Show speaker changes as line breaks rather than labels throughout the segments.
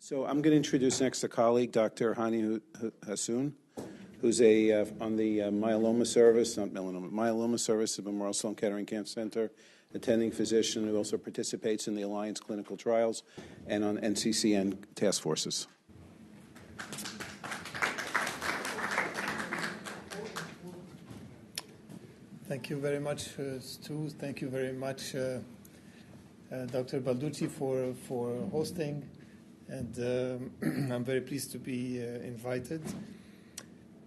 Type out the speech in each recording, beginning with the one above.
So I'm going to introduce next a colleague, Dr. Hani Hassoun, who's on the myeloma service, not melanoma, myeloma service at Memorial Sloan Kettering Cancer Center, attending physician who also participates in the Alliance clinical trials and on NCCN task forces.
Thank you very much, Stu. Thank you very much, Dr. Balducci, for hosting. And I'm very pleased to be invited.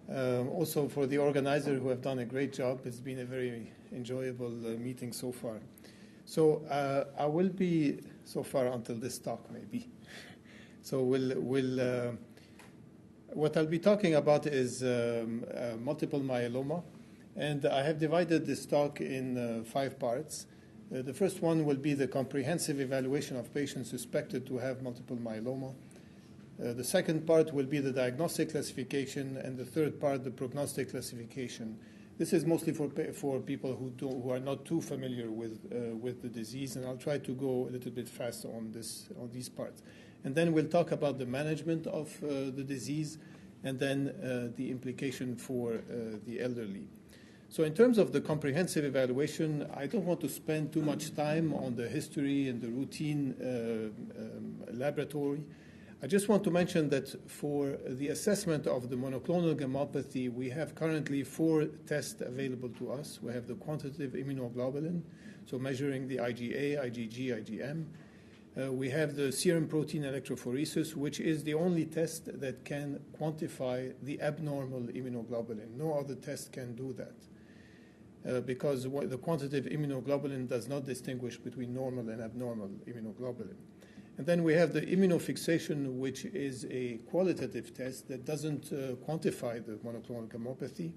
Also for the organizer who have done a great job. It's been a very enjoyable meeting so far. So I will be so far until this talk maybe. So what I'll be talking about is multiple myeloma. And I have divided this talk in 5 parts. The first one will be the comprehensive evaluation of patients suspected to have multiple myeloma. The second part will be the diagnostic classification, and the third part, the prognostic classification. This is mostly for people who are not too familiar with the disease, and I'll try to go a little bit fast on these parts. And then we'll talk about the management of the disease, and then the implication for the elderly. So in terms of the comprehensive evaluation, I don't want to spend too much time on the history and the routine laboratory. I just want to mention that for the assessment of the monoclonal gammopathy, we have currently 4 tests available to us. We have the quantitative immunoglobulin, so measuring the IgA, IgG, IgM. We have the serum protein electrophoresis, which is the only test that can quantify the abnormal immunoglobulin. No other test can do that. Because the quantitative immunoglobulin does not distinguish between normal and abnormal immunoglobulin. And then we have the immunofixation, which is a qualitative test that doesn't quantify the monoclonal gammopathy.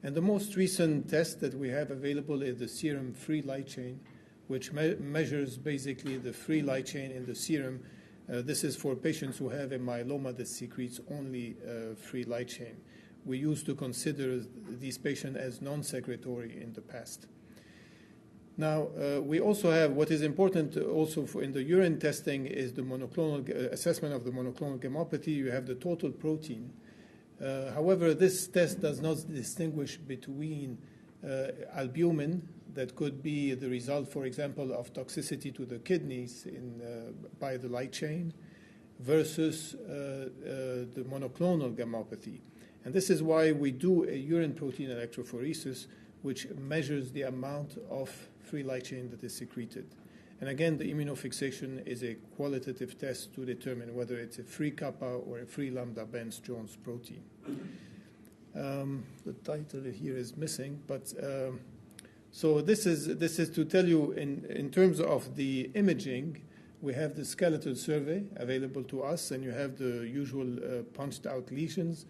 And the most recent test that we have available is the serum free light chain, which measures basically the free light chain in the serum. This is for patients who have a myeloma that secretes only free light chain. We used to consider these patients as non-secretory in the past. Now, we also have what is important also in the urine testing is the monoclonal assessment of the monoclonal gammopathy. You have the total protein. However, this test does not distinguish between albumin that could be the result, for example, of toxicity to the kidneys by the light chain versus the monoclonal gammopathy. And this is why we do a urine protein electrophoresis, which measures the amount of free light chain that is secreted. And again, the immunofixation is a qualitative test to determine whether it's a free kappa or a free lambda Benz-Jones protein. The title here is missing, but so this is to tell you in terms of the imaging, we have the skeletal survey available to us, and you have the usual punched out lesions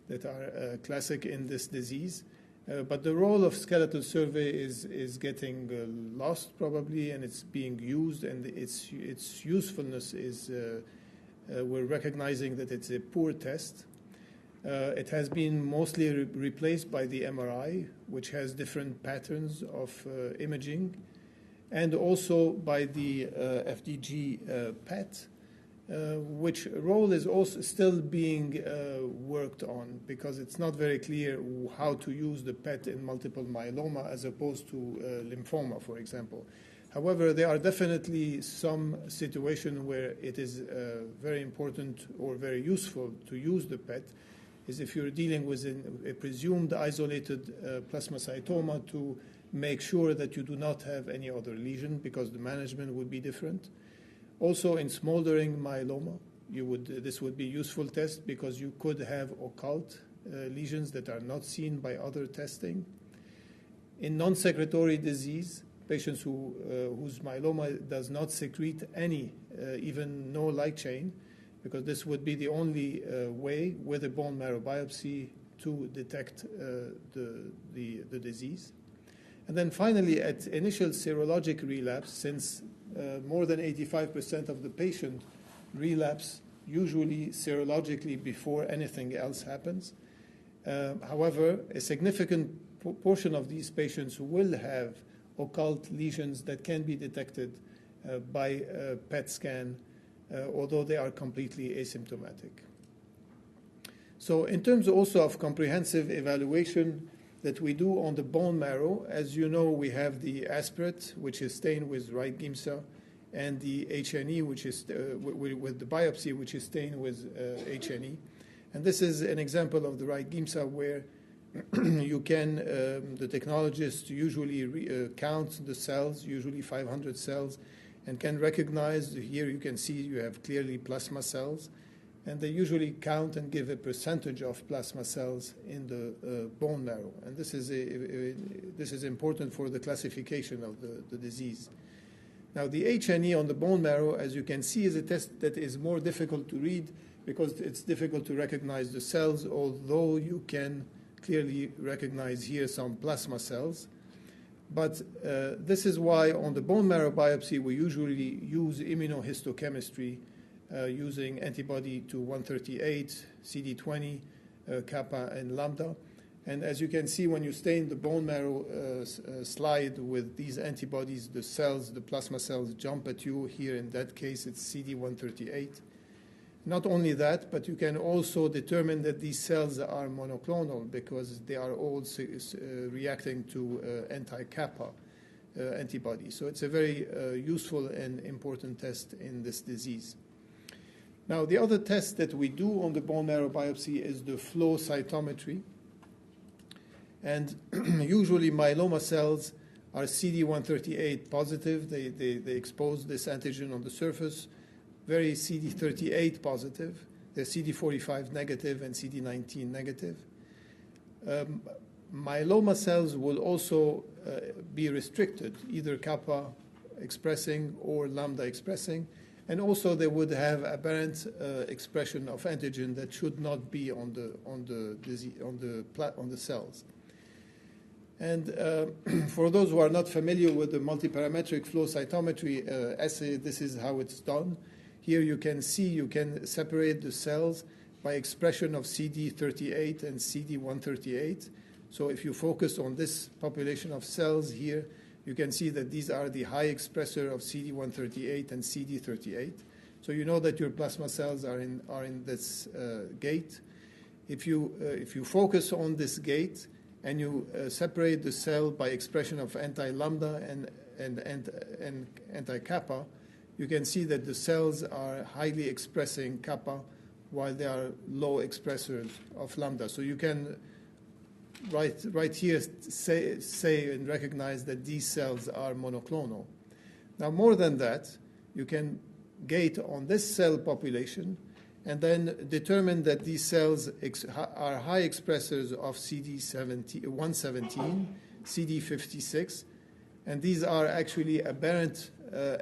that are classic in this disease. But the role of skeletal survey is getting lost probably, and it's being used, and its usefulness is, we're recognizing that it's a poor test. It has been mostly replaced by the MRI, which has different patterns of imaging, and also by the FDG PET, which role is also still being worked on because it's not very clear how to use the PET in multiple myeloma as opposed to lymphoma, for example. However, there are definitely some situations where it is very important or very useful to use the PET, is if you're dealing with a presumed isolated plasmacytoma to make sure that you do not have any other lesion because the management would be different. Also, in smoldering myeloma, this would be a useful test because you could have occult lesions that are not seen by other testing. In non-secretory disease, patients whose myeloma does not secrete any, even no light chain, because this would be the only way with a bone marrow biopsy to detect the disease. And then finally, at initial serologic relapse, since more than 85% of the patient relapse usually serologically before anything else happens. However, a significant portion of these patients will have occult lesions that can be detected by PET scan although they are completely asymptomatic. So in terms also of comprehensive evaluation that we do on the bone marrow, as you know, we have the aspirate, which is stained with right giemsa, and the HNE, which is with the biopsy, which is stained with HNE. And this is an example of the right giemsa where you can, the technologist usually count the cells, usually 500 cells, and can recognize, here you can see you have clearly plasma cells, and they usually count and give a percentage of plasma cells in the bone marrow. And this is important for the classification of the disease. Now, the HNE on the bone marrow, as you can see, is a test that is more difficult to read because it's difficult to recognize the cells, although you can clearly recognize here some plasma cells. But this is why on the bone marrow biopsy, we usually use immunohistochemistry using antibody to 138, CD20, kappa, and lambda. And as you can see, when you stain the bone marrow slide with these antibodies, the cells, the plasma cells jump at you. Here in that case, it's CD138. Not only that, but you can also determine that these cells are monoclonal because they are all reacting to anti-kappa antibody. So it's a very useful and important test in this disease. Now, the other test that we do on the bone marrow biopsy is the flow cytometry. And usually myeloma cells are CD138 positive. They expose this antigen on the surface. Very CD38 positive. They're CD45 negative and CD19 negative. Myeloma cells will also be restricted, either kappa expressing or lambda expressing. And also they would have aberrant expression of antigen that should not be on the cells. And for those who are not familiar with the multiparametric flow cytometry assay, this is how it's done. Here you can see you can separate the cells by expression of CD38 and CD138. So if you focus on this population of cells here, you can see that these are the high expressor of CD138 and CD38. So you know that your plasma cells are in this gate. If you focus on this gate and you separate the cell by expression of anti-lambda and anti-kappa, you can see that the cells are highly expressing kappa while they are low expressors of lambda. So you can right here say and recognize that these cells are monoclonal. Now, more than that, you can gate on this cell population and then determine that these cells are high expressors of CD117, CD56, and these are actually aberrant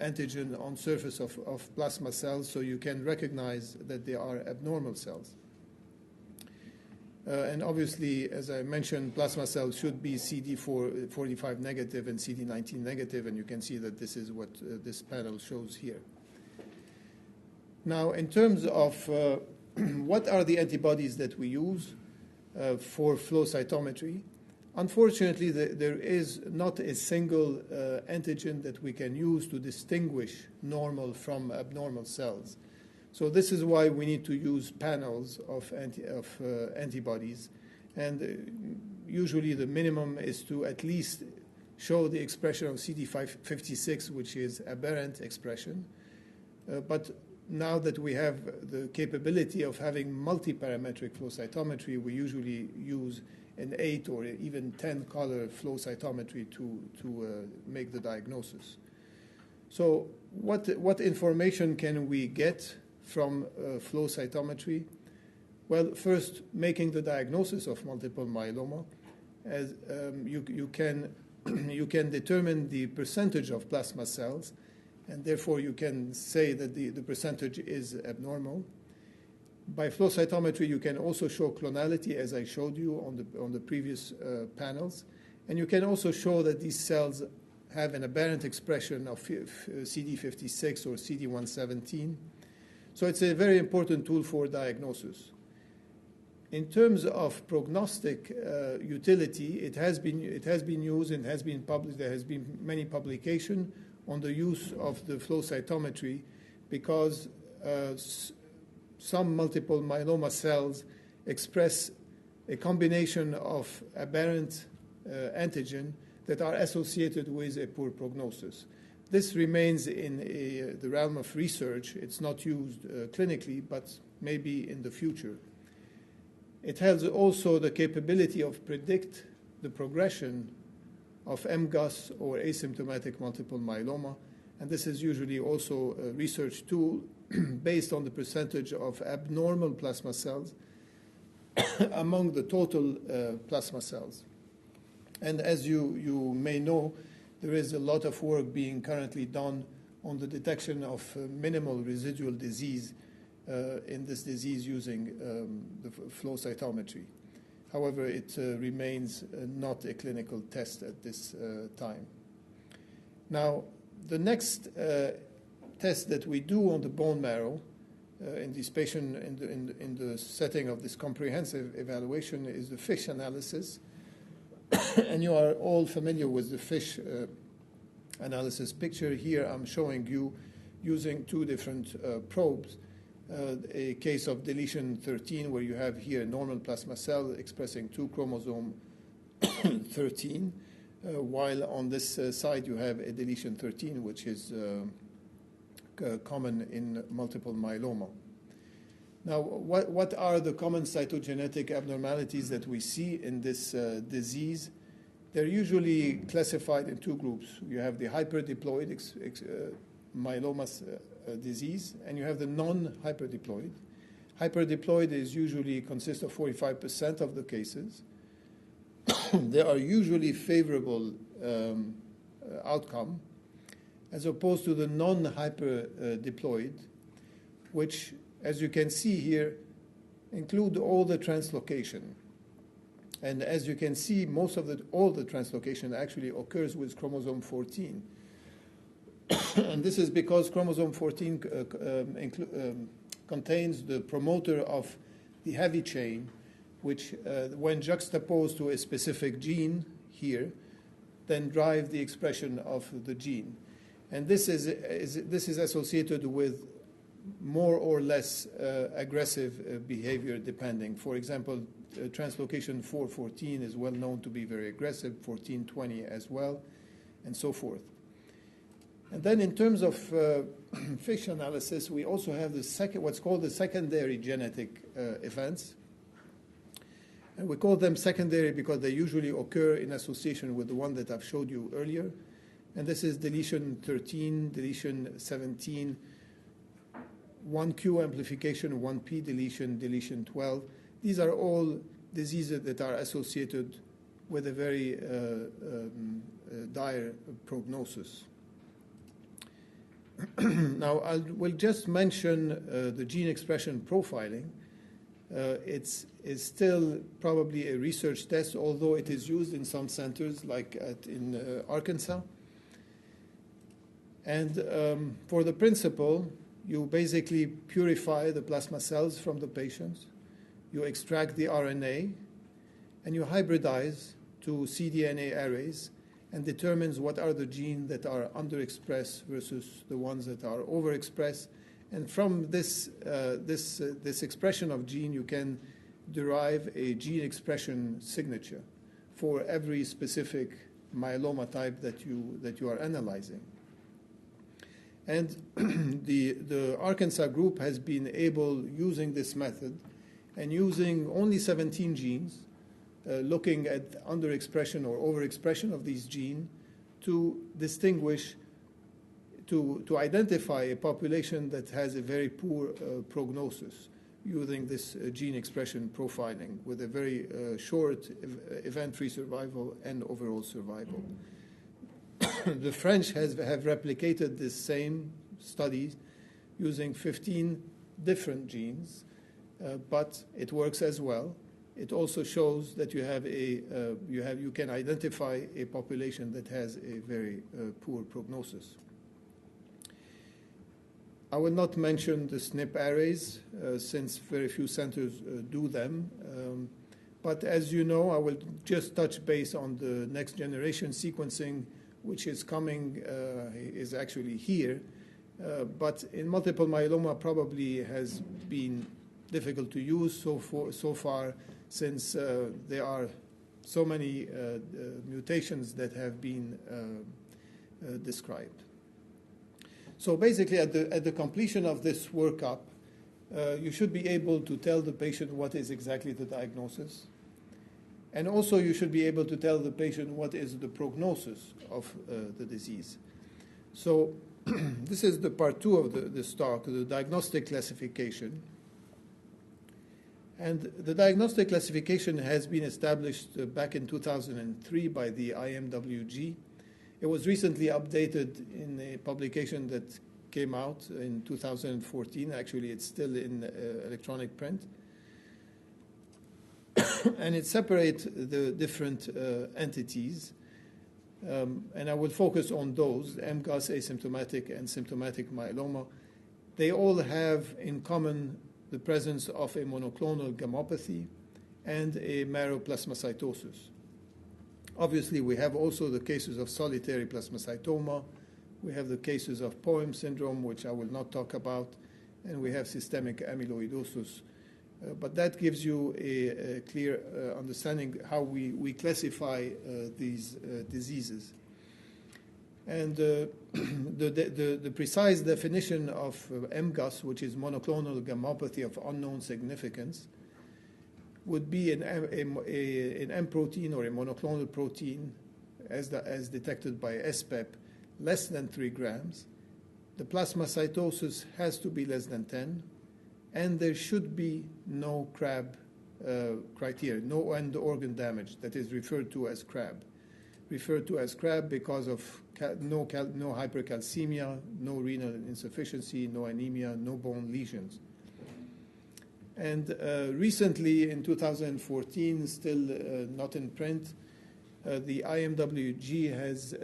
antigen on surface of plasma cells, so you can recognize that they are abnormal cells. And obviously, as I mentioned, plasma cells should be CD45 negative and CD19 negative, and you can see that this is what this panel shows here. Now, in terms of what are the antibodies that we use for flow cytometry, unfortunately, there is not a single antigen that we can use to distinguish normal from abnormal cells. So this is why we need to use panels of antibodies. And usually the minimum is to at least show the expression of CD56, which is aberrant expression. But now that we have the capability of having multiparametric flow cytometry, we usually use an 8 or even 10 color flow cytometry to make the diagnosis. So what information can we get from flow cytometry? Well, first, making the diagnosis of multiple myeloma, as you can determine the percentage of plasma cells, and therefore you can say that the percentage is abnormal. By flow cytometry, you can also show clonality, as I showed you on the previous panels, and you can also show that these cells have an aberrant expression of CD56 or CD117. So it's a very important tool for diagnosis. In terms of prognostic utility, it has been used and has been published. There has been many publications on the use of the flow cytometry because some multiple myeloma cells express a combination of aberrant antigen that are associated with a poor prognosis. This remains in the realm of research. It's not used clinically, but maybe in the future. It has also the capability of predict the progression of MGUS or asymptomatic multiple myeloma, and this is usually also a research tool based on the percentage of abnormal plasma cells among the total plasma cells. And as you may know, there is a lot of work being currently done on the detection of minimal residual disease in this disease using the flow cytometry. However, it remains not a clinical test at this time. Now, the next test that we do on the bone marrow in this patient in the setting of this comprehensive evaluation is the FISH analysis. And you are all familiar with the FISH analysis picture. Here I'm showing you using two different probes. A case of deletion 13 where you have here a normal plasma cell expressing 2 chromosome 13, while on this side you have a deletion 13, which is common in multiple myeloma. Now, what are the common cytogenetic abnormalities that we see in this disease? They're usually classified in two groups. You have the hyperdiploid myeloma disease, and you have the non-hyperdiploid. Hyperdiploid is usually consists of 45% of the cases. They are usually favorable outcome, as opposed to the non-hyperdiploid, which, as you can see here, include all the translocation. And as you can see, all the translocation actually occurs with chromosome 14. And this is because chromosome 14 contains the promoter of the heavy chain, which, when juxtaposed to a specific gene here, then drive the expression of the gene. And this is associated with more or less aggressive behavior depending. For example, translocation 414 is well known to be very aggressive, 1420 as well, and so forth. And then in terms of FISH analysis, we also have what's called the secondary genetic events. And we call them secondary because they usually occur in association with the one that I've showed you earlier. And this is deletion 13, deletion 17, 1q amplification, 1p deletion, deletion 12. These are all diseases that are associated with a very dire prognosis. Now, I will just mention the gene expression profiling. It's still probably a research test, although it is used in some centers, like in Arkansas. And for the principle, you basically purify the plasma cells from the patients, you extract the RNA, and you hybridize to cDNA arrays and determines what are the genes that are underexpressed versus the ones that are overexpressed. And from this expression of gene, you can derive a gene expression signature for every specific myeloma type that you are analyzing. And the Arkansas group has been able, using this method, and using only 17 genes, looking at underexpression or overexpression of these genes, to distinguish, to identify a population that has a very poor prognosis using this gene expression profiling with a very short event-free survival and overall survival. The French have replicated this same studies using 15 different genes, but it works as well. It also shows that you can identify a population that has a very poor prognosis. I will not mention the SNP arrays since very few centers do them. But as you know, I will just touch base on the next generation sequencing, which is coming, is actually here. But in multiple myeloma probably has been difficult to use so far since there are so many mutations that have been described. So basically at the completion of this workup, you should be able to tell the patient what is exactly the diagnosis. And also you should be able to tell the patient what is the prognosis of the disease. So this is the part 2 of this talk, the diagnostic classification. And the diagnostic classification has been established back in 2003 by the IMWG. It was recently updated in a publication that came out in 2014. Actually, it's still in electronic print. And it separates the different entities. And I will focus on those, MGUS, asymptomatic, and symptomatic myeloma. They all have in common the presence of a monoclonal gammopathy and a marrow plasmacytosis. Obviously, we have also the cases of solitary plasmacytoma. We have the cases of Poem syndrome, which I will not talk about, and we have systemic amyloidosis. But that gives you a clear understanding how we classify these diseases. And the precise definition of MGUS, which is monoclonal gammopathy of unknown significance, would be an M protein or a monoclonal protein as detected by SPEP less than 3 grams. The plasmacytosis has to be less than 10, and there should be no CRAB criteria, no end organ damage, that is referred to as CRAB. Referred to as CRAB because of no hypercalcemia, no renal insufficiency, no anemia, no bone lesions. And recently, in 2014, still not in print, the IMWG has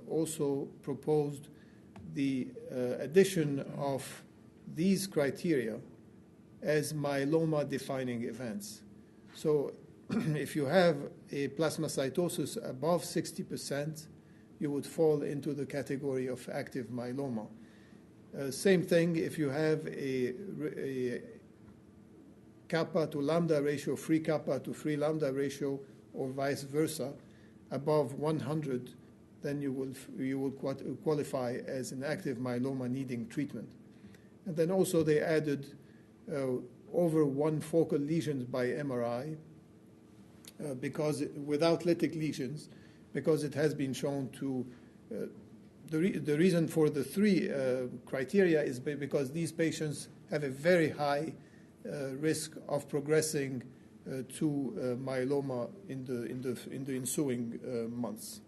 also proposed the addition of these criteria as myeloma-defining events. So if you have a plasmacytosis above 60%, you would fall into the category of active myeloma. Same thing if you have a kappa to lambda ratio, free kappa to free lambda ratio, or vice versa, above 100, then you will qualify as an active myeloma needing treatment. And then also they added over 1 focal lesions by MRI, because without lytic lesions, because it has been shown to, the reason for the 3 criteria is because these patients have a very high risk of progressing to myeloma in the ensuing months.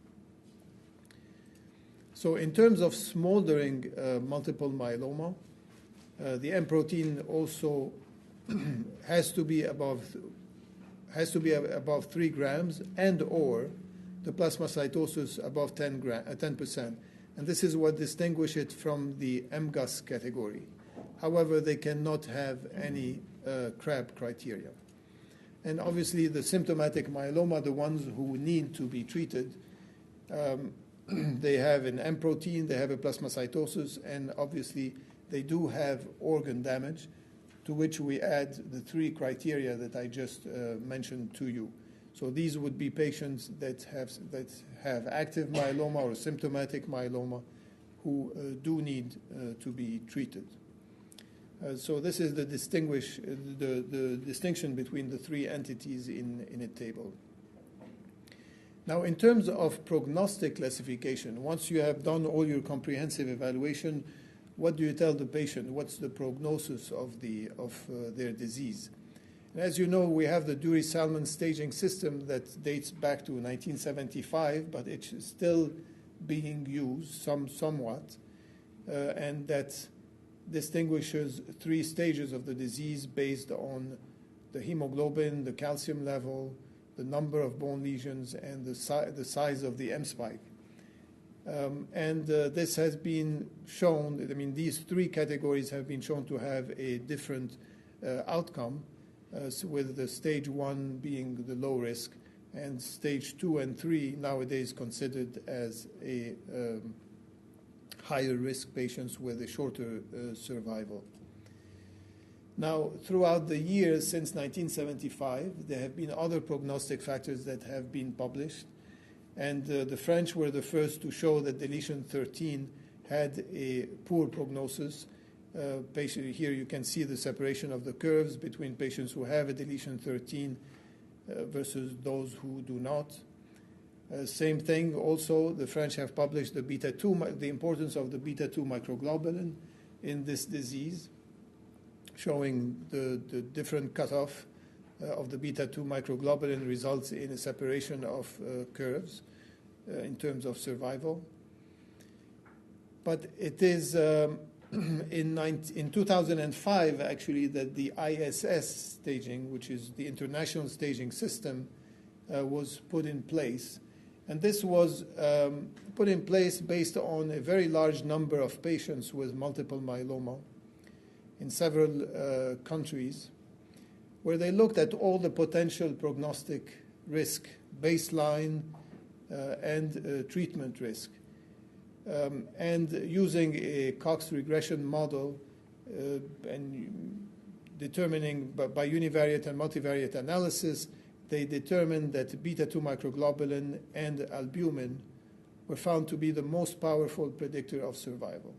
So in terms of smoldering multiple myeloma, the M protein also has to be above 3 grams, and or the plasmacytosis above 10%. And this is what distinguishes it from the MGUS category. However, they cannot have any CRAB criteria. And obviously, the symptomatic myeloma, the ones who need to be treated, they have an M protein, they have a plasmacytosis, and obviously they do have organ damage, to which we add the 3 criteria that I just mentioned to you. So these would be patients that have active myeloma or symptomatic myeloma who do need to be treated. So this is the distinction between the 3 entities in a table. Now, in terms of prognostic classification, once you have done all your comprehensive evaluation, what do you tell the patient? What's the prognosis of their disease? And as you know, we have the Dury-Salmon staging system that dates back to 1975, but it's still being used somewhat, and that distinguishes 3 stages of the disease based on the hemoglobin, the calcium level, the number of bone lesions, and the size of the M spike. And this has been shown, I mean, these 3 categories have been shown to have a different outcome, with the stage 1 being the low risk, and stage 2 and 3 nowadays considered as a higher risk patients with a shorter survival. Now, throughout the years since 1975, there have been other prognostic factors that have been published, and the French were the first to show that deletion 13 had a poor prognosis. Here you can see the separation of the curves between patients who have a deletion 13 versus those who do not. Same thing also, the French have published the importance of the beta-2 microglobulin in this disease, showing the different cutoff of the beta-2 microglobulin results in a separation of curves in terms of survival. But it is in 2005, actually, that the ISS staging, which is the international staging system, was put in place. And this was put in place based on a very large number of patients with multiple myeloma in several countries, where they looked at all the potential prognostic risk, baseline and treatment risk. And using a Cox regression model and determining by univariate and multivariate analysis, they determined that beta-2 microglobulin and albumin were found to be the most powerful predictor of survival.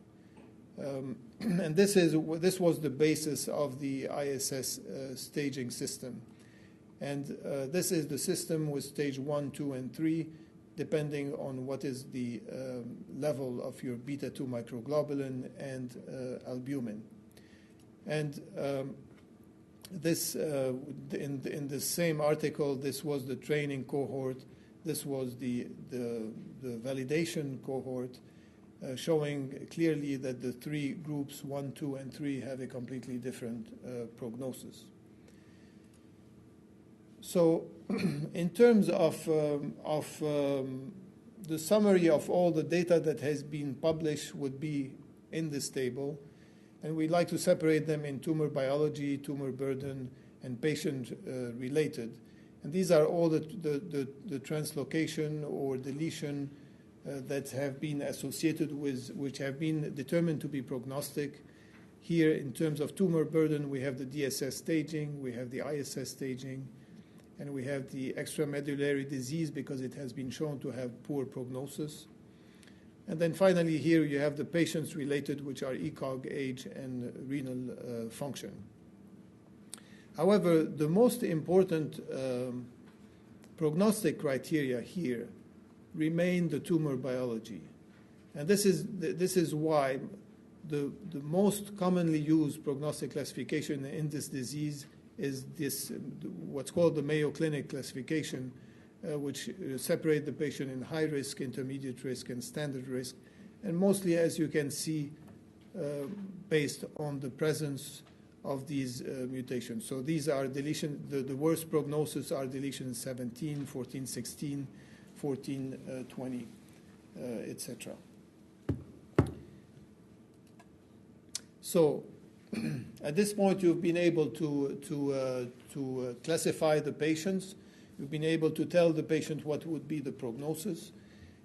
And this was the basis of the ISS staging system. And this is the system with stage 1, 2, and 3, depending on what is the level of your beta-2 microglobulin and albumin. And this, in the same article, this was the training cohort, this was the validation cohort, showing clearly that the three groups, 1, 2, and 3, have a completely different prognosis. So in terms of the summary of all the data that has been published would be in this table, and we'd like to separate them in tumor biology, tumor burden, and patient-related. And these are all the translocation or deletion that have been associated with, which have been determined to be prognostic. Here, in terms of tumor burden, we have the DSS staging, we have the ISS staging, and we have the extramedullary disease because it has been shown to have poor prognosis. And then finally here you have the patients related, which are ECOG, age, and renal function. However, the most important prognostic criteria here remain the tumor biology. And this is why the most commonly used prognostic classification in this disease is this, what's called the Mayo Clinic classification, which separate the patient in high risk, intermediate risk, and standard risk, and mostly, as you can see, based on the presence of these mutations. So these are deletion, the worst prognosis are deletion 17, 14, 16, 14, 20, etc. So at this point, you've been able to classify the patients. You've been able to tell the patient what would be the prognosis.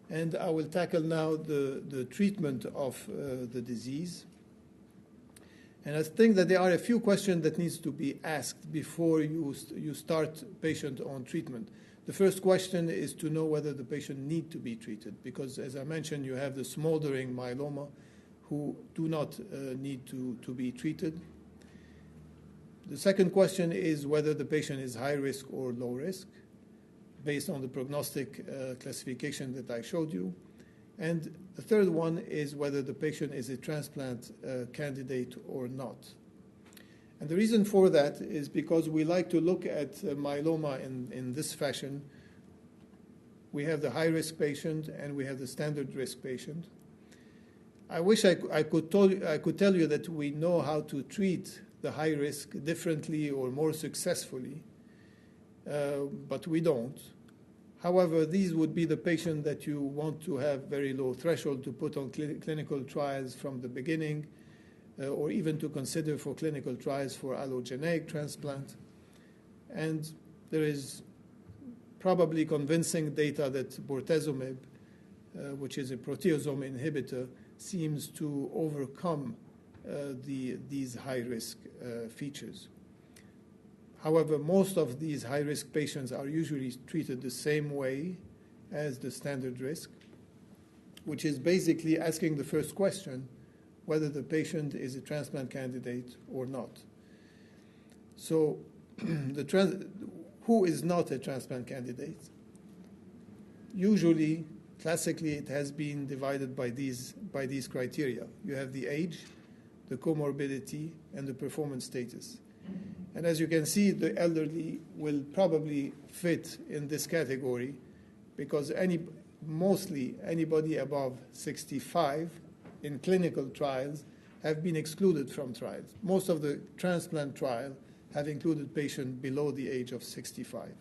And I will tackle now the treatment of the disease. And I think that there are a few questions that needs to be asked before you start patient on treatment. The first question is to know whether the patient need to be treated, because as I mentioned, you have the smoldering myeloma who do not need to be treated. The second question is whether the patient is high risk or low risk, based on the prognostic classification that I showed you. And the third one is whether the patient is a transplant candidate or not. And the reason for that is because we like to look at myeloma in this fashion. We have the high-risk patient and we have the standard risk patient. I wish I could tell you that we know how to treat the high risk differently or more successfully, but we don't. However, these would be the patient that you want to have very low threshold to put on clinical trials from the beginning, or even to consider for clinical trials for allogeneic transplant. And there is probably convincing data that bortezomib, which is a proteasome inhibitor, seems to overcome these high-risk features. However, most of these high-risk patients are usually treated the same way as the standard risk, which is basically asking the first question, whether the patient is a transplant candidate or not. So who is not a transplant candidate? Usually, classically, it has been divided by these criteria. You have the age, the comorbidity, and the performance status. And as you can see, the elderly will probably fit in this category because mostly anybody above 65 in clinical trials have been excluded from trials. Most of the transplant trials have included patients below the age of 65.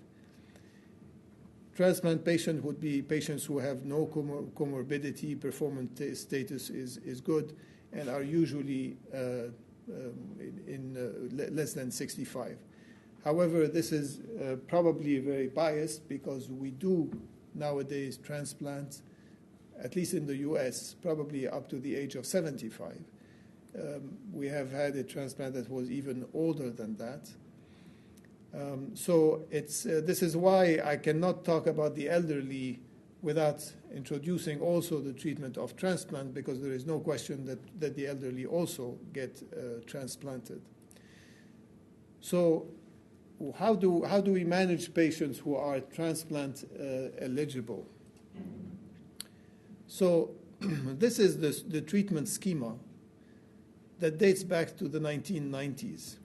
Transplant patients would be patients who have no comorbidity, performance status is good, and are usually less than 65. However, this is probably very biased because we do nowadays transplants, at least in the US, probably up to the age of 75. We have had a transplant that was even older than that. So this is why I cannot talk about the elderly without introducing also the treatment of transplant, because there is no question that the elderly also get transplanted. So how do we manage patients who are transplant eligible? So this is the treatment schema that dates back to the 1990s.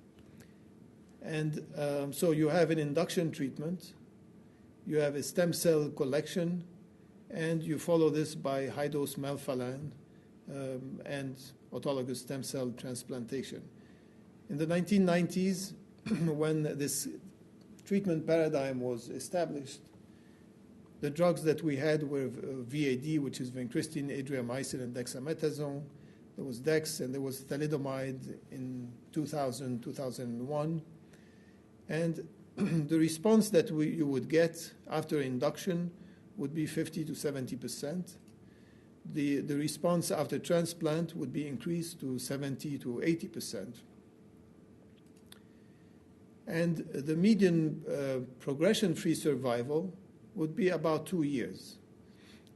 And so you have an induction treatment, you have a stem cell collection, and you follow this by high-dose melphalan and autologous stem cell transplantation. In the 1990s, when this treatment paradigm was established, the drugs that we had were VAD, which is vincristine, adriamycin, and dexamethasone. There was Dex, and there was thalidomide in 2000, 2001. And the response that you would get after induction would be 50 to 70%. The response after transplant would be increased to 70 to 80%. And the median progression-free survival would be about 2 years.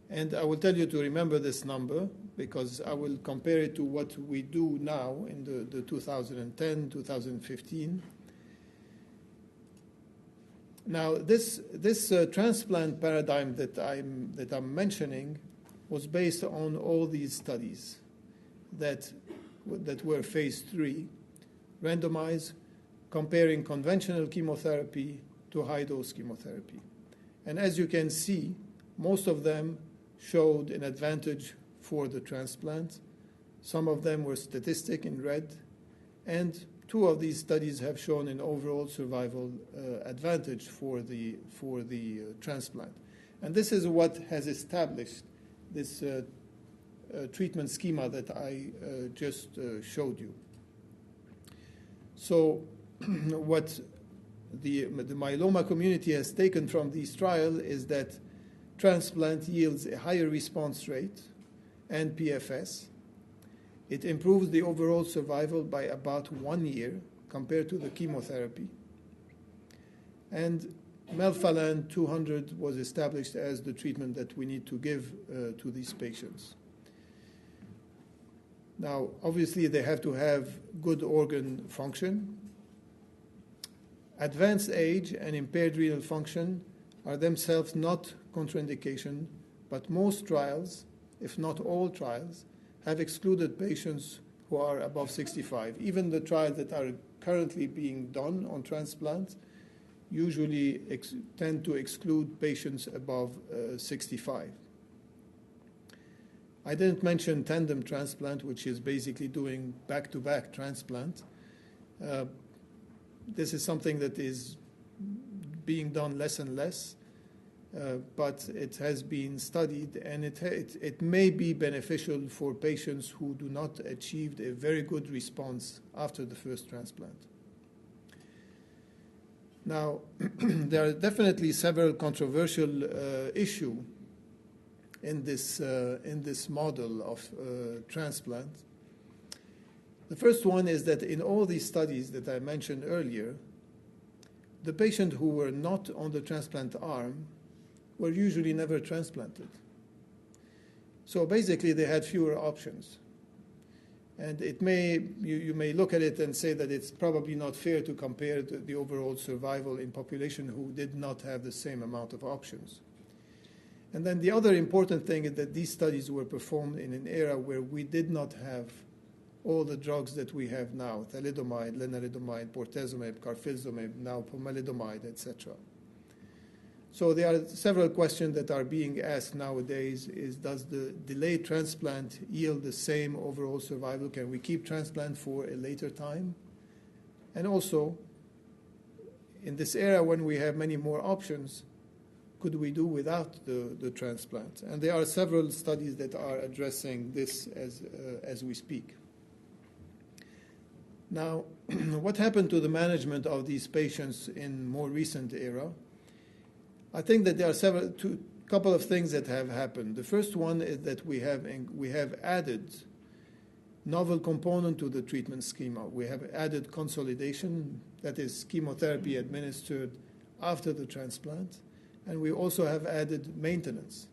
And I will tell you to remember this number because I will compare it to what we do now in the 2010, 2015. Now, this transplant paradigm that I'm mentioning was based on all these studies that were phase 3, randomized, comparing conventional chemotherapy to high-dose chemotherapy. And as you can see, most of them showed an advantage for the transplant. Some of them were statistic in red, and 2 of these studies have shown an overall survival advantage for the transplant. And this is what has established this treatment schema that I just showed you. So what the myeloma community has taken from these trials is that transplant yields a higher response rate and PFS. It improves the overall survival by about 1 year compared to the chemotherapy. And melphalan 200 was established as the treatment that we need to give to these patients. Now, obviously, they have to have good organ function. Advanced age and impaired renal function are themselves not contraindication, but most trials, if not all trials, have excluded patients who are above 65. Even the trials that are currently being done on transplant usually tend to exclude patients above 65. I didn't mention tandem transplant, which is basically doing back-to-back transplant. This is something that is being done less and less, but it has been studied, and it may be beneficial for patients who do not achieve a very good response after the first transplant. Now, there are definitely several controversial issues in this model of transplant. The first one is that in all these studies that I mentioned earlier, the patients who were not on the transplant arm were usually never transplanted. So basically, they had fewer options. And you may look at it and say that it's probably not fair to compare the overall survival in population who did not have the same amount of options. And then the other important thing is that these studies were performed in an era where we did not have all the drugs that we have now: thalidomide, lenalidomide, bortezomib, carfilzomib, now pomalidomide, etc. So there are several questions that are being asked nowadays: does the delayed transplant yield the same overall survival? Can we keep transplant for a later time? And also, in this era when we have many more options, could we do without the transplant? And there are several studies that are addressing this as we speak. Now, what happened to the management of these patients in more recent era? I think that there are couple of things that have happened. The first one is that we have added novel component to the treatment schema. We have added consolidation, that is chemotherapy administered after the transplant, and we also have added maintenance,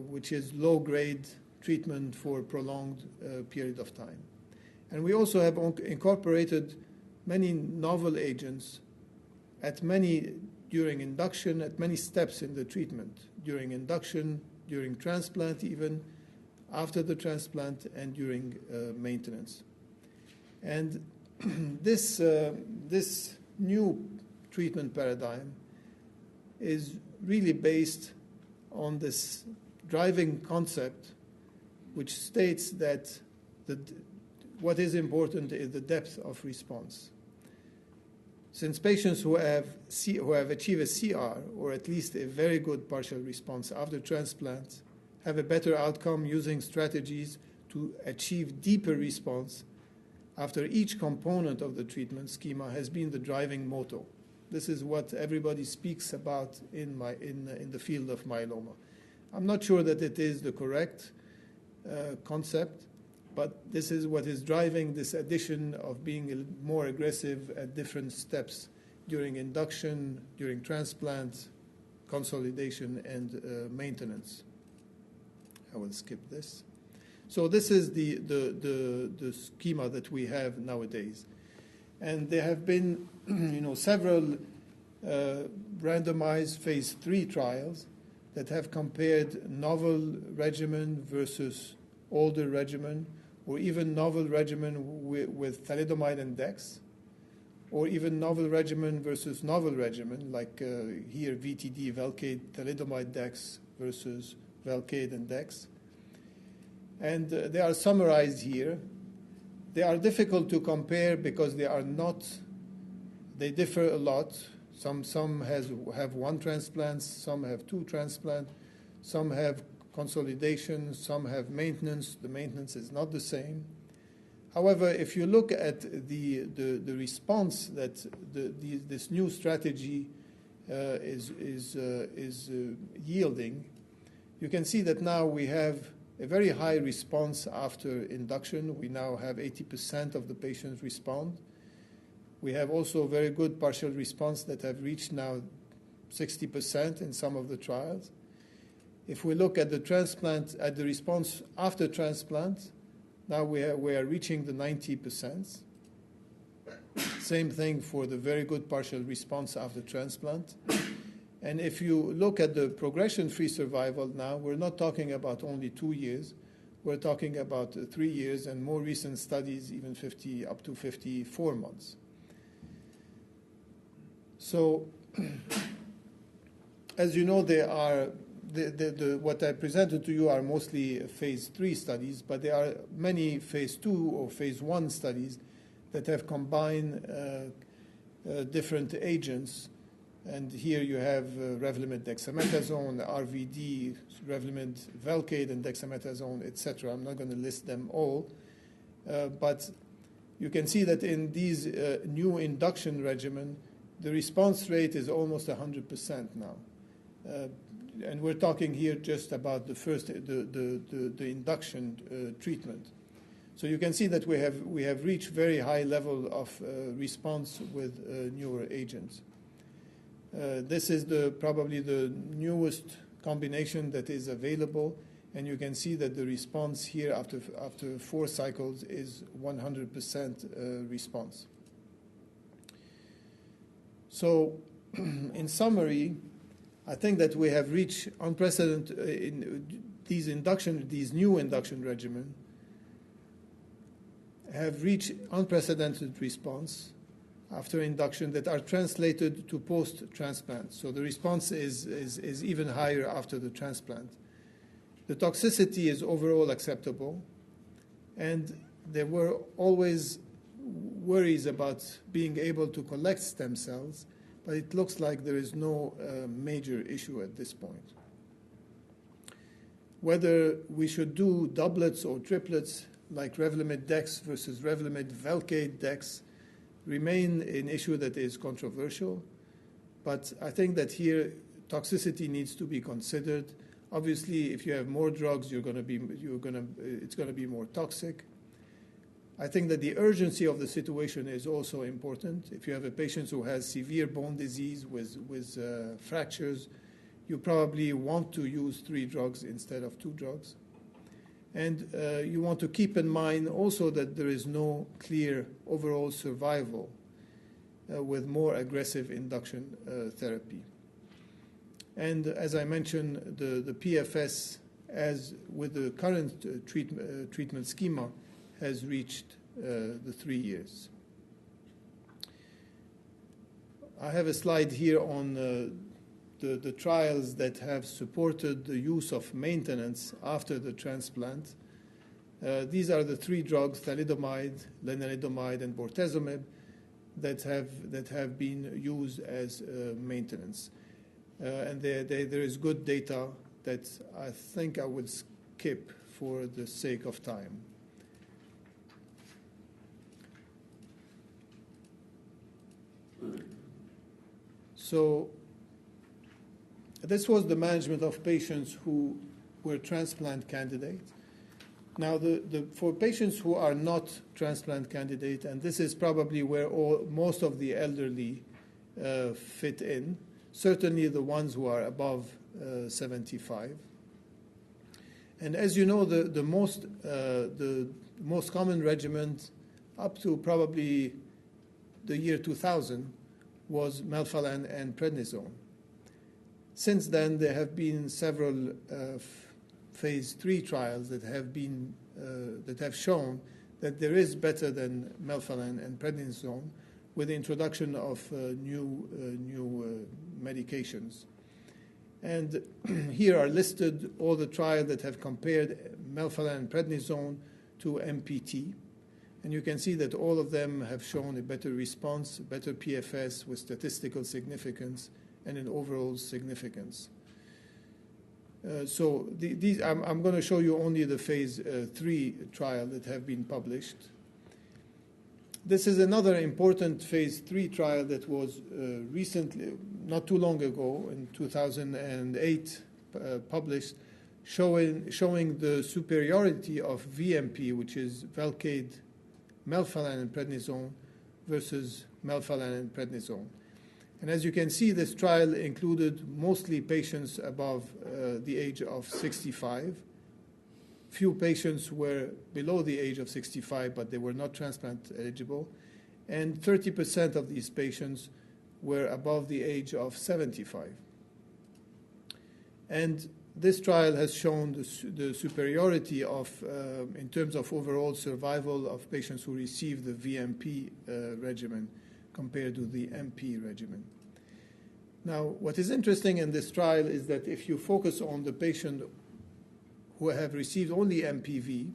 which is low-grade treatment for a prolonged period of time. And we also have incorporated many novel agents during induction, at many steps in the treatment, during induction, during transplant even, after the transplant, and during maintenance. And this new treatment paradigm is really based on this driving concept, which states that what is important is the depth of response. Since patients who have achieved a CR, or at least a very good partial response after transplant, have a better outcome using strategies to achieve deeper response after each component of the treatment schema has been the driving motto. This is what everybody speaks about in the field of myeloma. I'm not sure that it is the correct concept, but this is what is driving this addition of being more aggressive at different steps during induction, during transplant, consolidation, and maintenance. I will skip this. So this is the schema that we have nowadays. And there have been several randomized phase 3 trials that have compared novel regimen versus older regimen, or even novel regimen with thalidomide and dex, or even novel regimen versus novel regimen, like here VTD, Velcade, thalidomide, dex versus Velcade and dex. And they are summarized here. They are difficult to compare because they differ a lot. Some have one transplant, some have two transplants, some have consolidation, some have maintenance. The maintenance is not the same. However, if you look at the response that this new strategy is yielding, you can see that now we have a very high response after induction. We now have 80% of the patients respond. We have also very good partial response that have reached now 60% in some of the trials. If we look at the transplant, at the response after transplant, now we are reaching the 90%. Same thing for the very good partial response after transplant. And if you look at the progression-free survival now, we're not talking about only 2 years. We're talking about 3 years, and more recent studies, even up to 54 months. So, as you know, there are what I presented to you are mostly phase 3 studies, but there are many phase 2 or phase 1 studies that have combined different agents. And here you have Revlimid, dexamethasone, RVD, Revlimid, Velcade, and dexamethasone, etc. I'm not going to list them all, but you can see that in these new induction regimen, the response rate is almost 100% now. and we're talking here just about the first, the induction treatment. So you can see that we have reached very high level of response with newer agents. This is probably the newest combination that is available, and you can see that the response here after 4 cycles is 100% response. So, in summary, I think that we have reached unprecedented in these new induction regimen have reached unprecedented response after induction that are translated to post-transplant. So the response is even higher after the transplant. The toxicity is overall acceptable, and there were always worries about being able to collect stem cells, but it looks like there is no major issue at this point. Whether we should do doublets or triplets like Revlimid Dex versus Revlimid Velcade Dex remain an issue that is controversial, but I think that here toxicity needs to be considered. Obviously, if you have more drugs, it's going to be more toxic. I think that the urgency of the situation is also important. If you have a patient who has severe bone disease with fractures, you probably want to use 3 drugs instead of 2 drugs. And you want to keep in mind also that there is no clear overall survival with more aggressive induction therapy. And as I mentioned, the PFS, as with the current treatment schema, has reached the 3 years. I have a slide here on the trials that have supported the use of maintenance after the transplant. These are the 3 drugs, thalidomide, lenalidomide, and bortezomib, that have been used as maintenance. And there is good data that I think I will skip for the sake of time. So this was the management of patients who were transplant candidates. Now, for patients who are not transplant candidate, and this is probably where most of the elderly fit in, certainly the ones who are above 75. And as you know, the most common regimen up to probably the year 2000 was melphalan and prednisone. Since then, there have been several phase 3 trials that have shown that there is better than melphalan and prednisone with the introduction of new medications. And here are listed all the trials that have compared melphalan and prednisone to MPT. And you can see that all of them have shown a better response, better PFS with statistical significance and an overall significance. So I'm going to show you only the phase 3 trial that have been published. This is another important phase 3 trial that was recently, not too long ago, in 2008, published, showing the superiority of VMP, which is Velcade, melphalan and prednisone, versus melphalan and prednisone. And as you can see, this trial included mostly patients above the age of 65. Few patients were below the age of 65, but they were not transplant eligible. And 30% of these patients were above the age of 75. And this trial has shown the superiority of, in terms of overall survival of patients who received the VMP regimen compared to the MP regimen. Now, what is interesting in this trial is that if you focus on the patient who have received only MPV,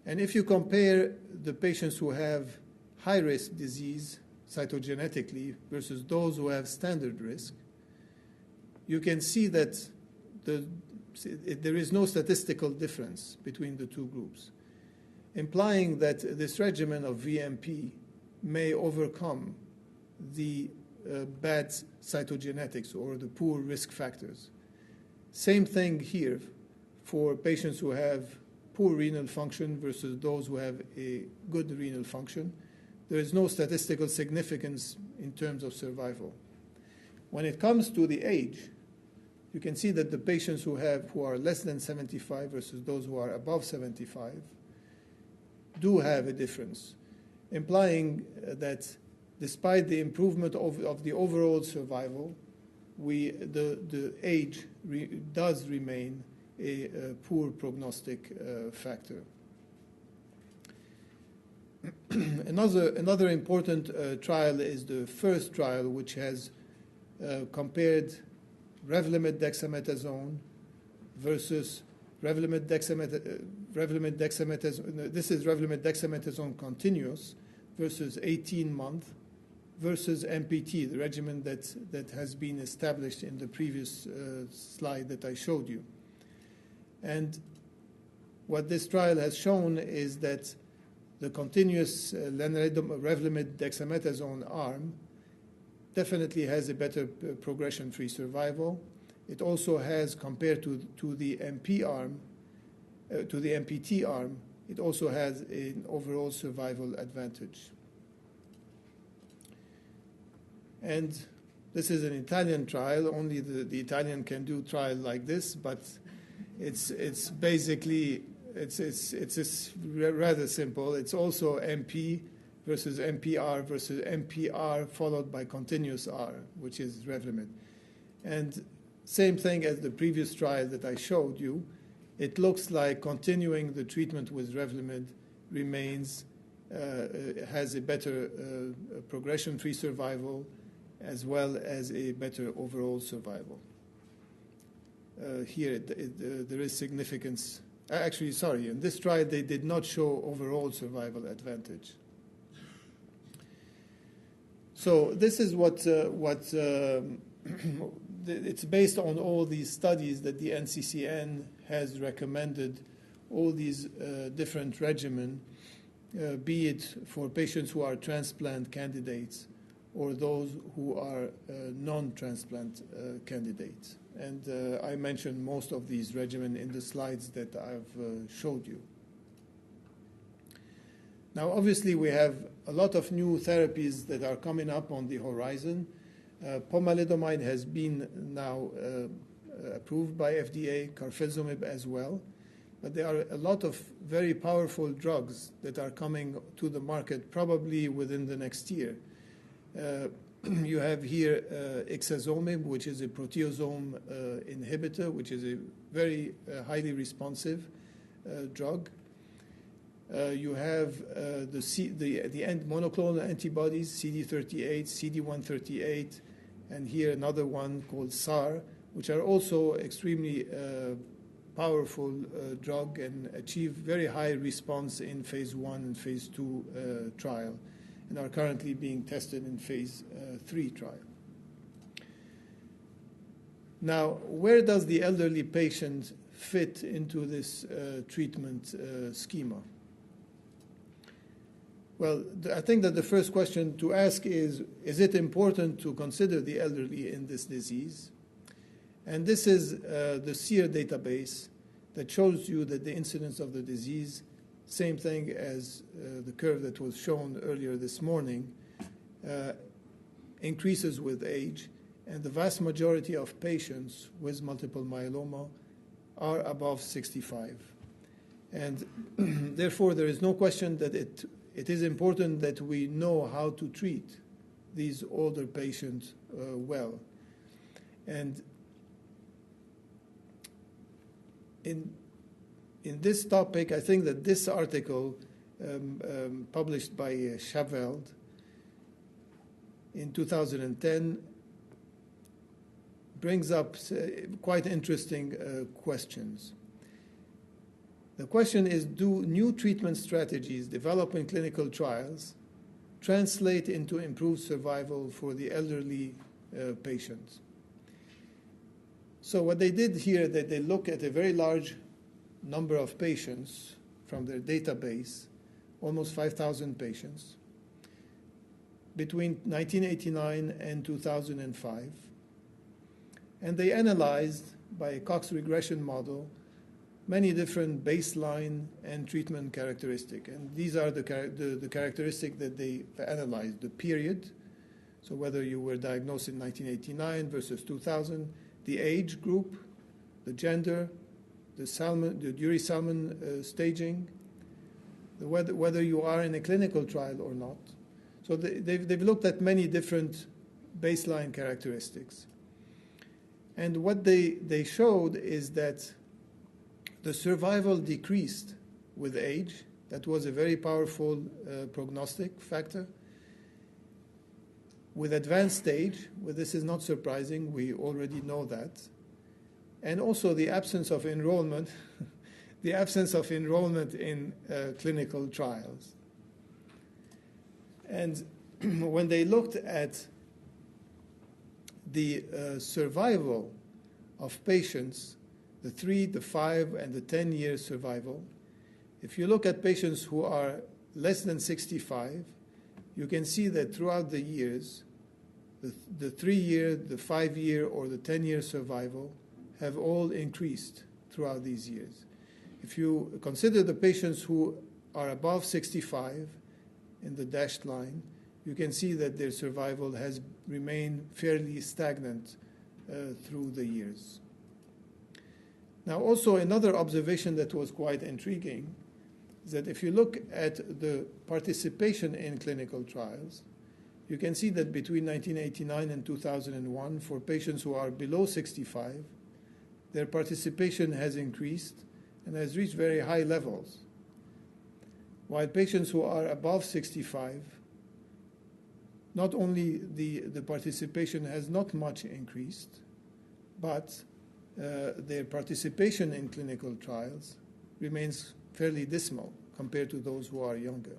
and if you compare the patients who have high-risk disease cytogenetically versus those who have standard risk, you can see that there is no statistical difference between the 2 groups, implying that this regimen of VMP may overcome the bad cytogenetics or the poor risk factors. Same thing here for patients who have poor renal function versus those who have a good renal function. There is no statistical significance in terms of survival. When it comes to the age, you can see that the patients who are less than 75 versus those who are above 75 do have a difference, implying that despite the improvement of the overall survival, the age does remain a poor prognostic factor. Another important trial is the first trial, which has compared Revlimid dexamethasone versus Revlimid dexamethasone. This is Revlimid dexamethasone continuous versus 18-month versus MPT, the regimen that has been established in the previous slide that I showed you. And what this trial has shown is that the continuous Revlimid dexamethasone arm definitely has a better progression-free survival. It also has, compared to the MP arm, to the MPT arm, it also has an overall survival advantage. And this is an Italian trial. Only the Italian can do trial like this, but it's basically rather simple. It's also MP versus MPR versus MPR followed by continuous R, which is Revlimid. And same thing as the previous trial that I showed you. It looks like continuing the treatment with Revlimid has a better progression-free survival as well as a better overall survival. Here there is significance. Actually, sorry, in this trial they did not show overall survival advantage. So this is what it's based on all these studies that the NCCN has recommended, all these different regimen, be it for patients who are transplant candidates or those who are non-transplant candidates. And I mentioned most of these regimen in the slides that I've showed you. Now, obviously, we have a lot of new therapies that are coming up on the horizon. Pomalidomide has been now approved by FDA, carfilzomib as well. But there are a lot of very powerful drugs that are coming to the market probably within the next year. You have here ixazomib, which is a proteasome inhibitor, which is a very highly responsive drug. You have the monoclonal antibodies, CD38, CD138, and here another one called SAR, which are also extremely powerful drug and achieve very high response in phase 1 and phase 2 trial, and are currently being tested in phase 3 trial. Now, where does the elderly patient fit into this treatment schema? Well, I think that the first question to ask is it important to consider the elderly in this disease? And this is the SEER database that shows you that the incidence of the disease, same thing as the curve that was shown earlier this morning, increases with age, and the vast majority of patients with multiple myeloma are above 65. And therefore, there is no question that it is important that we know how to treat these older patients well. And in this topic, I think that this article published by Chaveld in 2010 brings up quite interesting questions. The question is, do new treatment strategies developed in clinical trials translate into improved survival for the elderly patients? So what they did here, that they look at a very large number of patients from their database, almost 5,000 patients, between 1989 and 2005. And they analyzed, by a Cox regression model, many different baseline and treatment characteristics. And these are the characteristics that they analyzed: the period, so whether you were diagnosed in 1989 versus 2000, the age group, the gender, the Dury Salmon staging, whether you are in a clinical trial or not. So they've looked at many different baseline characteristics. And what they showed is that the survival decreased with age. That was a very powerful prognostic factor. With advanced stage, well, this is not surprising, we already know that. And also the absence of enrollment, the absence of enrollment in clinical trials. And when they looked at the survival of patients, the 3, the 5, and the 10-year survival, if you look at patients who are less than 65, you can see that throughout the years, the 3-year, the 5-year, or the 10-year survival have all increased throughout these years. If you consider the patients who are above 65 in the dashed line, you can see that their survival has remained fairly stagnant through the years. Now, also another observation that was quite intriguing is that if you look at the participation in clinical trials, you can see that between 1989 and 2001, for patients who are below 65, their participation has increased and has reached very high levels, while patients who are above 65, not only the participation has not much increased, but their participation in clinical trials remains fairly dismal compared to those who are younger.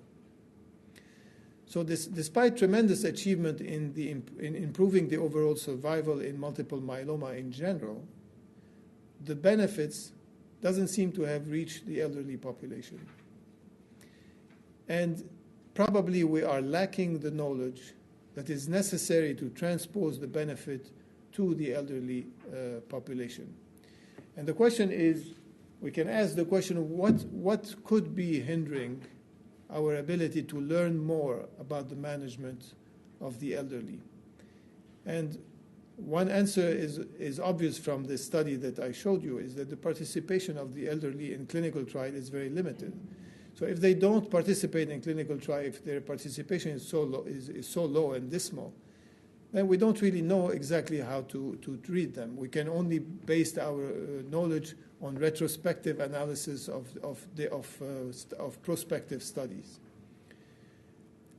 So despite tremendous achievement in improving the overall survival in multiple myeloma in general, the benefits doesn't seem to have reached the elderly population. And probably we are lacking the knowledge that is necessary to transpose the benefit to the elderly population. And the question is, we can ask the question, what could be hindering our ability to learn more about the management of the elderly? And one answer is obvious from the study that I showed you, is that the participation of the elderly in clinical trial is very limited. So if they don't participate in clinical trial, if their participation is so low and dismal, then we don't really know exactly how to treat them. We can only base our knowledge on retrospective analysis of prospective studies.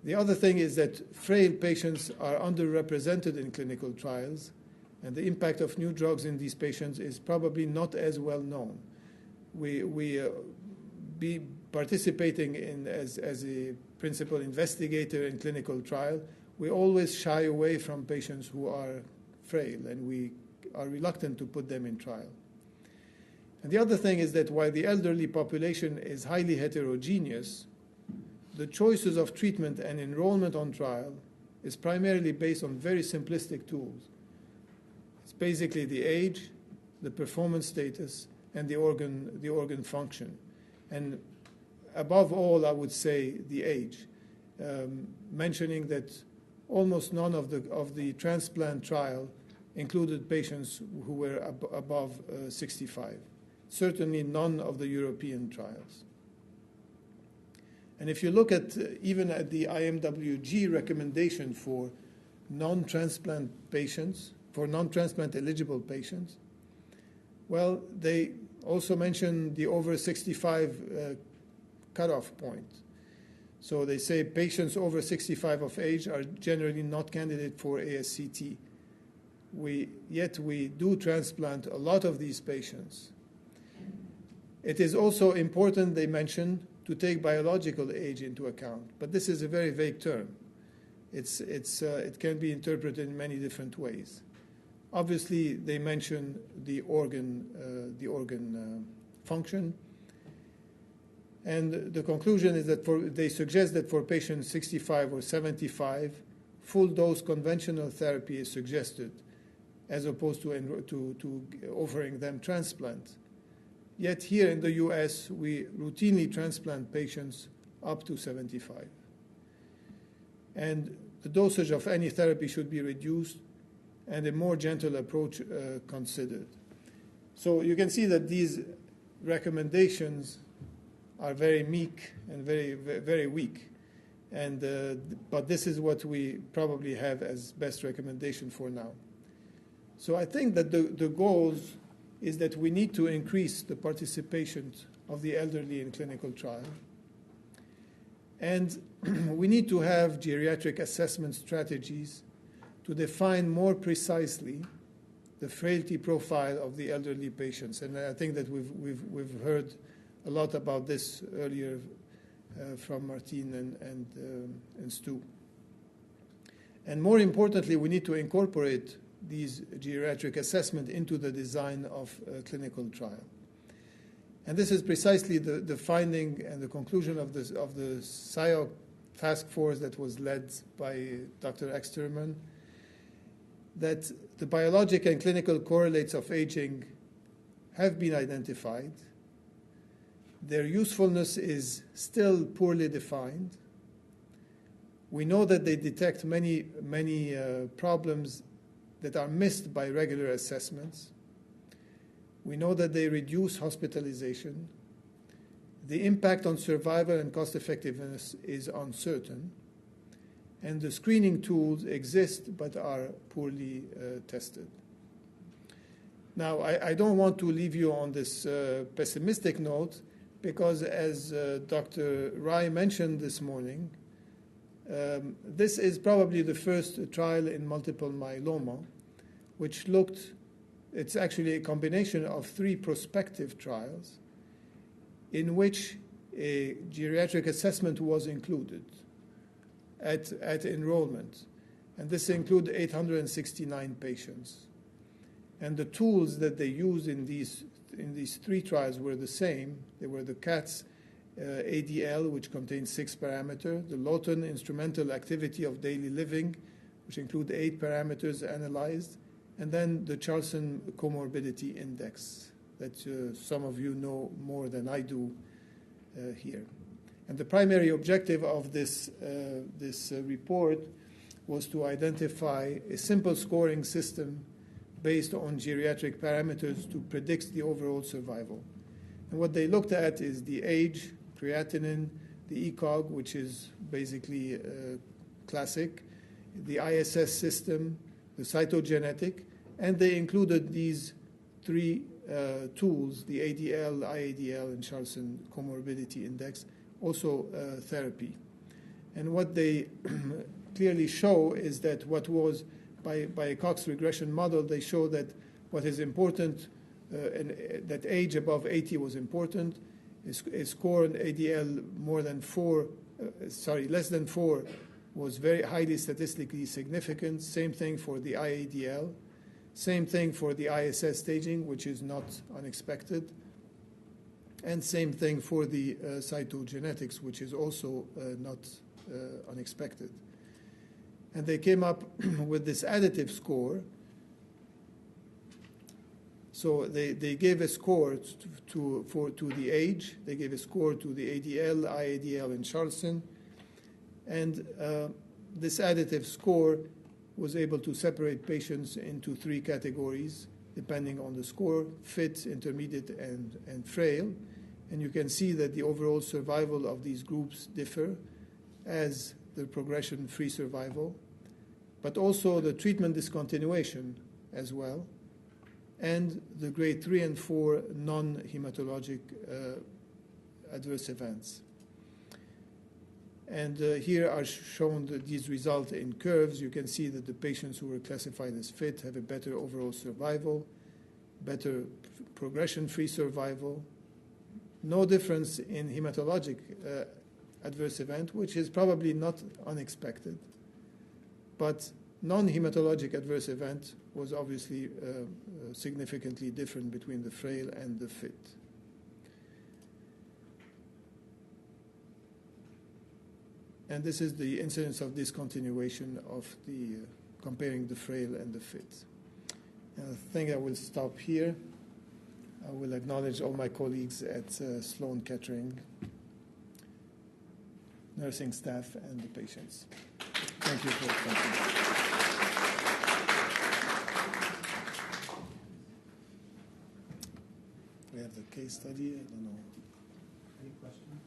The other thing is that frail patients are underrepresented in clinical trials, and the impact of new drugs in these patients is probably not as well known. Be participating as a principal investigator in clinical trial, we always shy away from patients who are frail, and we are reluctant to put them in trial. And the other thing is that while the elderly population is highly heterogeneous, the choices of treatment and enrollment on trial is primarily based on very simplistic tools. It's basically the age, the performance status, and the organ function. And above all, I would say the age, mentioning that almost none of the transplant trial included patients who were above 65. Certainly none of the European trials. And if you look at even at the IMWG recommendation for non-transplant patients, for non-transplant eligible patients, well, they also mention the over 65 cutoff point. So they say patients over 65 of age are generally not candidate for ASCT. Yet we do transplant a lot of these patients. It is also important, they mention, to take biological age into account. But this is a very vague term. It can be interpreted in many different ways. Obviously, they mention the organ function. And the conclusion is that they suggest that for patients 65 or 75, full dose conventional therapy is suggested, as opposed to offering them transplant. Yet here in the US, we routinely transplant patients up to 75. And the dosage of any therapy should be reduced and a more gentle approach considered. So you can see that these recommendations are very meek and very, very weak. And, but this is what we probably have as best recommendation for now. So I think that the goals is that we need to increase the participation of the elderly in clinical trial. And we need to have geriatric assessment strategies to define more precisely the frailty profile of the elderly patients. And I think that we've heard a lot about this earlier from Martine and Stu. And more importantly, we need to incorporate these geriatric assessment into the design of a clinical trial. And this is precisely the finding and the conclusion of the SIOG task force that was led by Dr. Eksterman, that the biologic and clinical correlates of aging have been identified. Their usefulness is still poorly defined. We know that they detect many problems that are missed by regular assessments. We know that they reduce hospitalization. The impact on survival and cost effectiveness is uncertain. And the screening tools exist but are poorly tested. Now, I don't want to leave you on this pessimistic note, because as Dr. Rai mentioned this morning, this is probably the first trial in multiple myeloma, which it's actually a combination of 3 prospective trials in which a geriatric assessment was included at enrollment. And this included 869 patients. And the tools that they used in these 3 trials were the same. They were the CATS ADL, which contains 6 parameters, the Lawton Instrumental Activity of Daily Living, which include 8 parameters analyzed, and then the Charlson Comorbidity Index that some of you know more than I do here. And the primary objective of this report was to identify a simple scoring system based on geriatric parameters to predict the overall survival. And what they looked at is the age, creatinine, the ECOG, which is basically classic, the ISS system, the cytogenetic, and they included these 3 tools, the ADL, IADL, and Charlson Comorbidity Index, also therapy. And what they clearly show is that what was, by a Cox regression model, they show that what is important, and that age above 80 was important, a score in ADL less than 4 was very highly statistically significant. Same thing for the IADL. Same thing for the ISS staging, which is not unexpected. And same thing for the cytogenetics, which is also not unexpected. And they came up with this additive score. So they gave a score to the age. They gave a score to the ADL, IADL, and Charlson. And this additive score was able to separate patients into 3 categories, depending on the score: fit, intermediate, and frail. And you can see that the overall survival of these groups differ, as the progression-free survival, but also the treatment discontinuation as well, and the grade 3 and 4 non-hematologic adverse events. And here are shown these results in curves. You can see that the patients who were classified as fit have a better overall survival, better progression-free survival, no difference in hematologic adverse event, which is probably not unexpected. But non-hematologic adverse event was obviously significantly different between the frail and the fit. And this is the incidence of discontinuation of the comparing the frail and the fit. And I think I will stop here. I will acknowledge all my colleagues at Sloan Kettering, nursing staff, and the patients. Thank you for attention. We have the case study. I don't know. Any questions?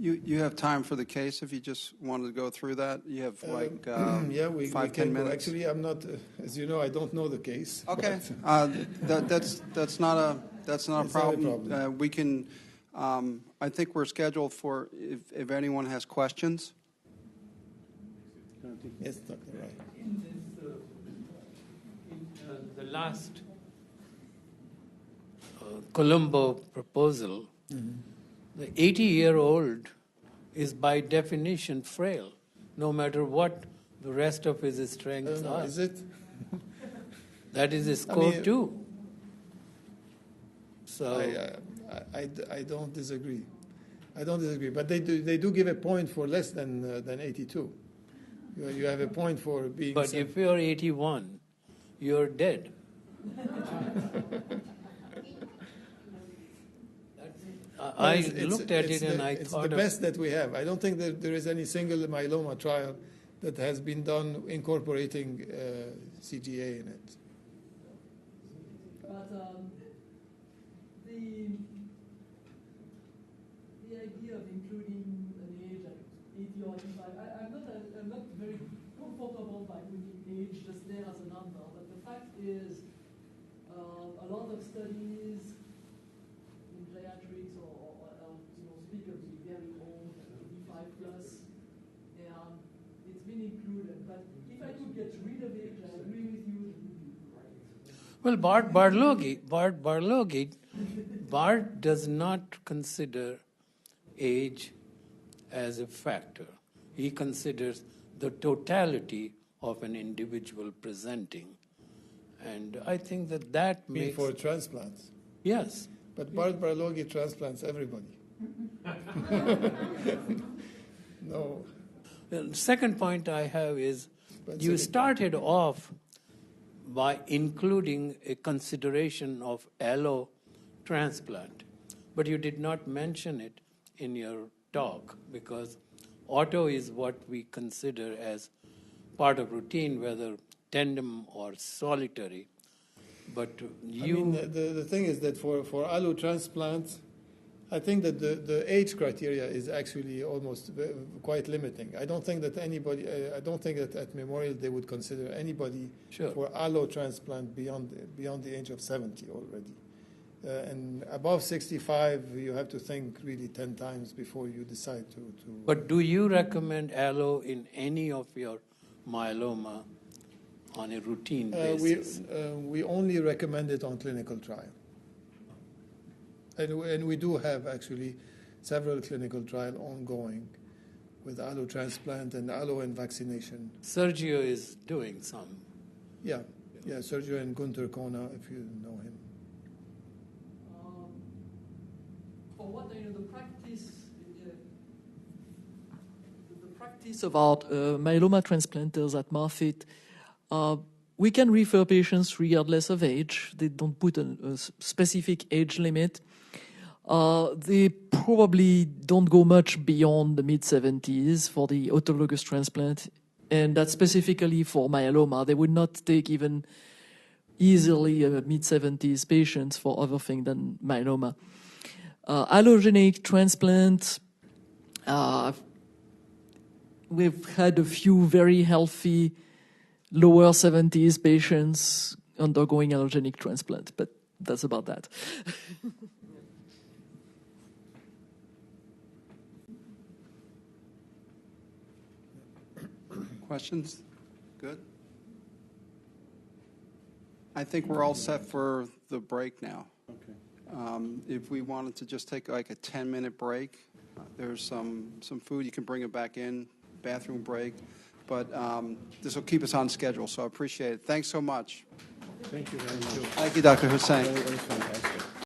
You have time for the case if you just wanted to go through that. You have like
yeah, we
5-10 minutes.
Actually, I'm not. As you know, I don't know the case.
Okay, that's not a problem. We can. I think we're scheduled for if anyone has questions.
Yes, Dr. Rai.
In the last Colombo proposal, the 80-year-old is by definition frail, no matter what the rest of his strengths are.
Is it?
That is a score too. So
I don't disagree. I don't disagree, but they do give a point for less than 82. You have a point for being.
But if you're 81, you're dead. I looked at it and I thought...
It's the best that we have. I don't think that there is any single myeloma trial that has been done incorporating CGA in it.
But the idea of including an age at 80 or 85, I'm not very comfortable by putting age just there as a number. But the fact is, a lot of studies in geriatrics or speak of the very old, 85 plus, and it's been included. But if I could get rid of it, I agree with you.
Well, Bart does not consider age as a factor. He considers the totality of an individual presenting. And I think that makes...
For transplants?
Yes.
But Bart Barloghi transplants everybody. No.
The second point I have is you started off by including a consideration of allo transplant, but you did not mention it in your talk because auto is what we consider as part of routine, whether tandem or solitary. But you...
the thing is that for allo transplant, I think that the age criteria is actually almost quite limiting. I don't think that at Memorial they would consider anybody for allo transplant beyond the age of 70 already. And above 65, you have to think really 10 times before you decide to...
But do you recommend allo in any of your myeloma on a routine basis?
We only recommend it on clinical trial. And we do have actually several clinical trials ongoing with allo transplant and allo and vaccination.
Sergio is doing some.
Yeah, Sergio and Gunter Kona, if you know him.
For what I know, the practice about myeloma transplanters at Moffitt, we can refer patients regardless of age. They don't put a specific age limit. They probably don't go much beyond the mid-70s for the autologous transplant, and that's specifically for myeloma. They would not take even easily a mid-70s patients for other things than myeloma. Allogeneic transplant, we've had a few very healthy lower 70s patients undergoing allogenic transplant, but that's about that.
Questions? Good. I think we're all set for the break now. Okay. If we wanted to just take like a 10-minute break, there's some food. You can bring it back in, bathroom break. But this will keep us on schedule, so I appreciate it. Thanks so much.
Thank you very much.
Thank you, Dr. Hussain.
That was fantastic.